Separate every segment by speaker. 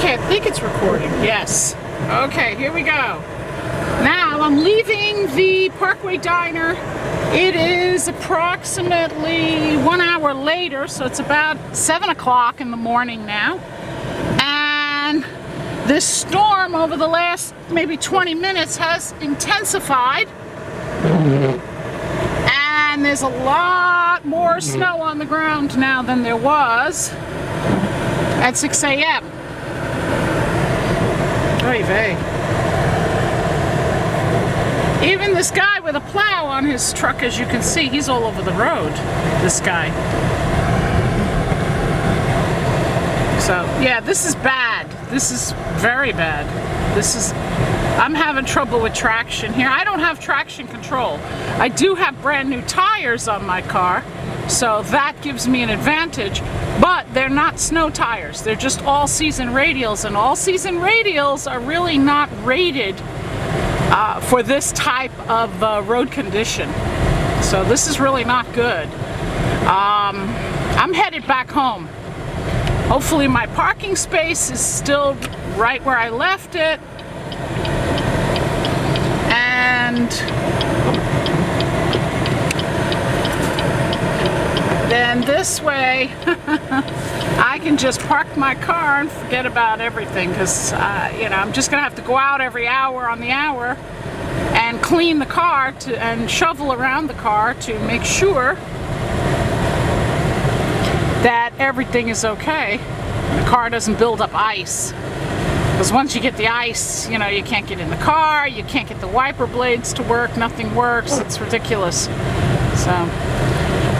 Speaker 1: Okay, I think it's recording. Yes. Okay, here we go. Now I'm leaving the Parkway Diner. It is approximately 1 hour later, so it's about 7 o'clock in the morning now. And this storm over the last maybe 20 minutes has intensified. And there's a lot more snow on the ground now than there was at 6 a.m. Oy vey. Even this guy with a plow on his truck, as you can see, he's all over the road, this guy. So, yeah, this is bad. This is very bad. I'm having trouble with traction here. I don't have traction control. I do have brand new tires on my car, so that gives me an advantage, but they're not snow tires. They're just all-season radials, and all-season radials are really not rated for this type of road condition. So this is really not good. I'm headed back home. Hopefully my parking space is still right where I left it. And then this way I can just park my car and forget about everything, because you know, I'm just gonna have to go out every hour on the hour and clean the car and shovel around the car to make sure that everything is okay. The car doesn't build up ice. Because once you get the ice, you know, you can't get in the car, you can't get the wiper blades to work, nothing works, it's ridiculous. So,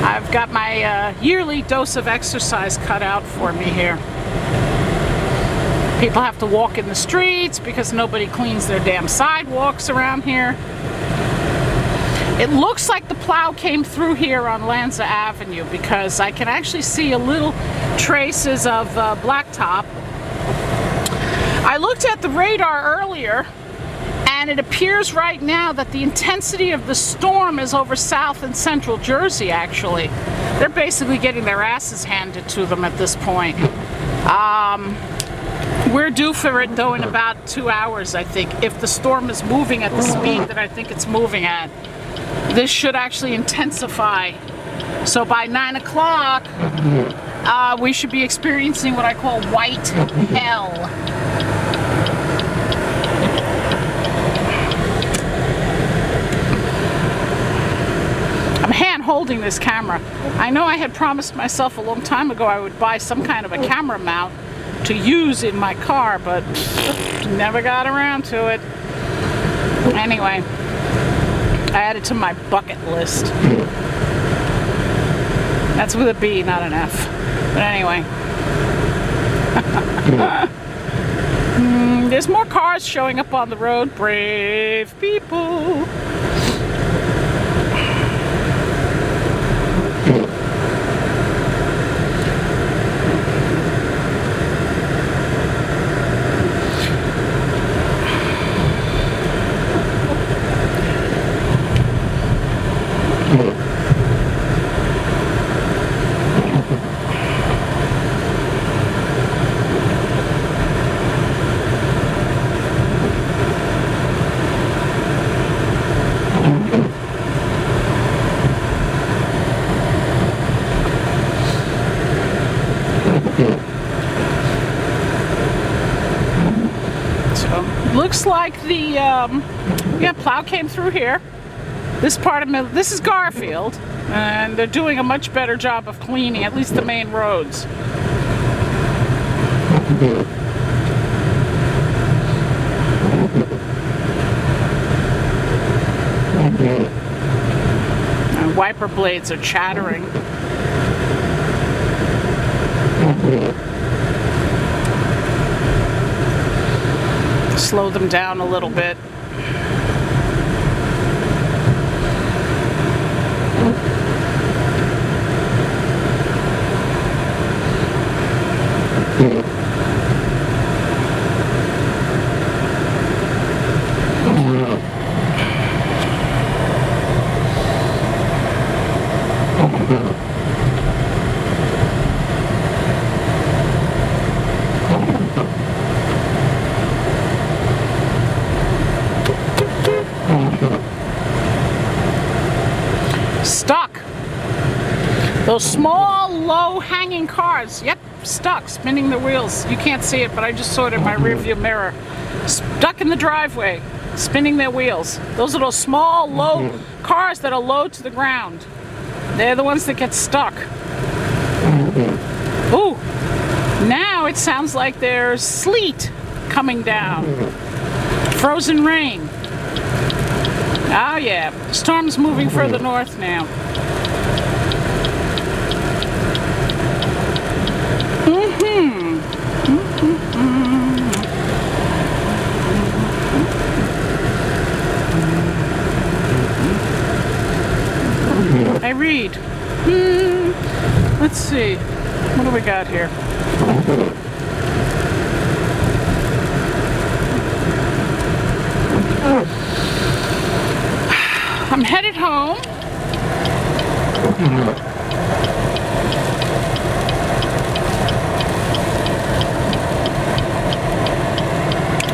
Speaker 1: I've got my yearly dose of exercise cut out for me here. People have to walk in the streets because nobody cleans their damn sidewalks around here. It looks like the plow came through here on Lanza Avenue, because I can actually see a little traces of blacktop. I looked at the radar earlier, and it appears right now that the intensity of the storm is over South and Central Jersey, actually. They're basically getting their asses handed to them at this point. We're due for it, though, in about 2 hours, I think. If the storm is moving at the speed that I think it's moving at, this should actually intensify. So by 9 o'clock, we should be experiencing what I call white hell. I'm hand holding this camera. I know I had promised myself a long time ago I would buy some kind of a camera mount to use in my car, but never got around to it. Anyway, I added to my bucket list. That's with a B, not an F. But anyway. There's more cars showing up on the road. Brave people. Looks like the plow came through here. This part of this is Garfield, and they're doing a much better job of cleaning at least the main roads. And wiper blades are chattering. Slow them down a little bit. Those small, low-hanging cars, yep, stuck, spinning their wheels. You can't see it, but I just saw it in my rearview mirror. Stuck in the driveway, spinning their wheels. Those are those small, low cars that are low to the ground. They're the ones that get stuck. Ooh, now it sounds like there's sleet coming down. Frozen rain. Oh yeah, the storm's moving further north now. I read. Let's see. What do we got here? I'm headed home.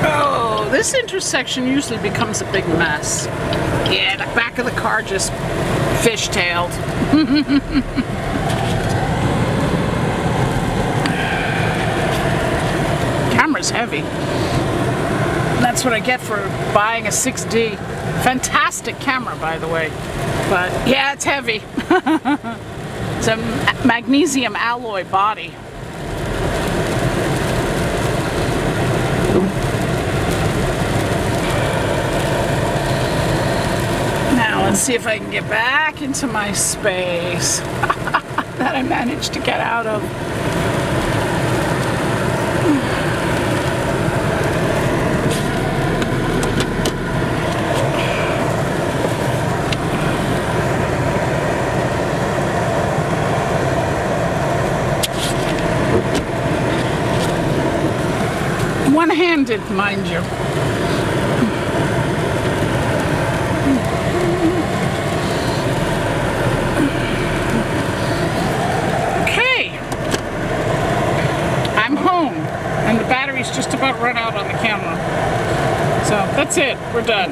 Speaker 1: Oh, this intersection usually becomes a big mess. Yeah, the back of the car just fishtailed. Camera's heavy. That's what I get for buying a 6D. Fantastic camera, by the way. But yeah, it's heavy. It's a magnesium alloy body. Now let's see if I can get back into my space that I managed to get out of. One-handed, mind you. Okay. I'm home, and the battery's just about run out on the camera. So that's it. We're done.